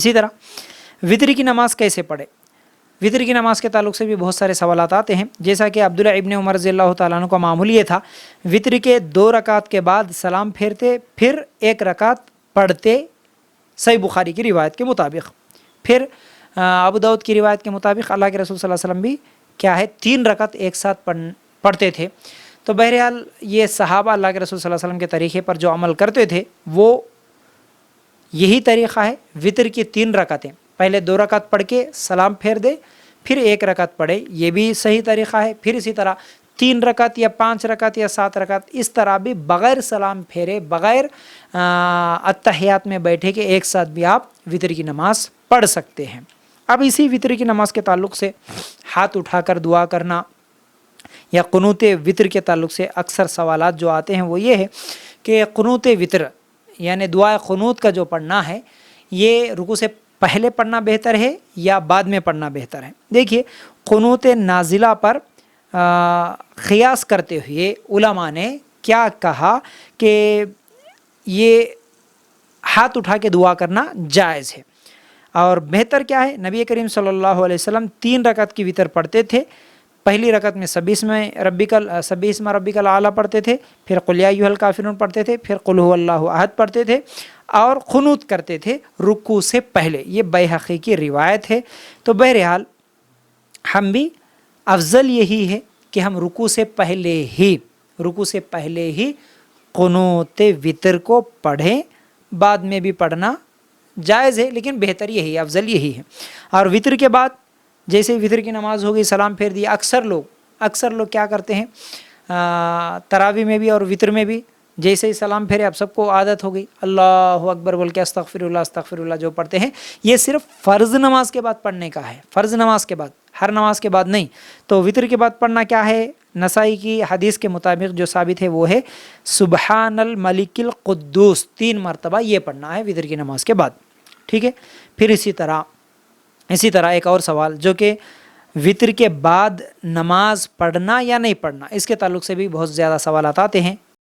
इसी तरह वितर की नमाज कैसे पढ़े, वितर की नमाज के ताल्लुक से भी बहुत सारे सवालात आते हैं। जैसा कि अब्दुल्लाह इब्न उमर रज़ियल्लाहु ताला अन्हु का मामूल ये था, वितर के 2 रकात के बाद सलाम फेरते, फिर 1 रकात पढ़ते, सही बुखारी की रिवायत के मुताबिक। फिर अबू दाऊद की रिवायत के मुताबिक अल्लाह के रसूल सल्लल्लाहु अलैहि वसल्लम भी क्या है 3 रकात एक साथ पढ़ते थे। तो बहरहाल ये सहाबा अल्लाह के रसूल सल्लल्लाहु अलैहि वसल्लम के तरीक़े पर जो अमल करते थे वो यही तरीक़ा है। वितर की 3 रकातें, पहले 2 रकात पढ़ के सलाम फेर दे, फिर 1 रकात पढ़े, ये भी सही तरीक़ा है। फिर इसी तरह 3 रकात या 5 रकात या 7 रकात, इस तरह भी बग़ैर सलाम फेरे, बग़ैर अत्तहियात में बैठे के एक साथ भी आप वितर की नमाज़ पढ़ सकते हैं। अब इसी वितर की नमाज के ताल्लुक़ से हाथ उठाकर दुआ करना या कुनूत वितर के ताल्लुक़ से अक्सर सवालात जो आते हैं वो ये है कि कुनूत वितर यानी दुआ कुनूत का जो पढ़ना है ये रुकू से पहले पढ़ना बेहतर है या बाद में पढ़ना बेहतर है। देखिए, कुनूत नाजिला पर क़ियास करते हुए उलमा ने क्या कहा कि ये हाथ उठा के दुआ करना जायज़ है और बेहतर क्या है, नबी करीम सल्लल्लाहु अलैहि वसल्लम 3 रकात की वितर पढ़ते थे। पहली रकत में सब्बिस्म रब्बिकल आला पढ़ते थे, फिर कुल या अय्युहल काफिरून पढ़ते थे, फिर कुल हुवल्लाहु अहद पढ़ते थे और खुनूत करते थे रुकू से पहले। ये बैहक़ी की रिवायत है। तो बहरहाल हम भी अफजल यही है कि हम रुकू से पहले ही कुनूत वितर को पढ़ें, बाद में भी पढ़ना जायज़ है, लेकिन बेहतर यही, अफजल यही है। और वितर के बाद जैसे वितर की नमाज़ हो गई, सलाम फेर दिया, अक्सर लोग क्या करते हैं तरावी में भी और वितर में भी जैसे ही सलाम फेरे, अब सबको आदत हो गई अल्लाहु अकबर बोल के अस्तगफिरुल्लाह जो पढ़ते हैं, ये सिर्फ फ़र्ज़ नमाज के बाद पढ़ने का है, फ़र्ज़ नमाज के बाद, हर नमाज के बाद नहीं। तो वितर के बाद पढ़ना क्या है, नसाई की हदीस के मुताबिक जो साबित है वो है सुबहानल मलिकिल कुद्दूस 3 मरतबा ये पढ़ना है वितर की नमाज के बाद। ठीक है। फिर इसी तरह एक और सवाल जो कि वितर के बाद नमाज पढ़ना या नहीं पढ़ना, इसके ताल्लुक़ से भी बहुत ज़्यादा सवालात आते हैं।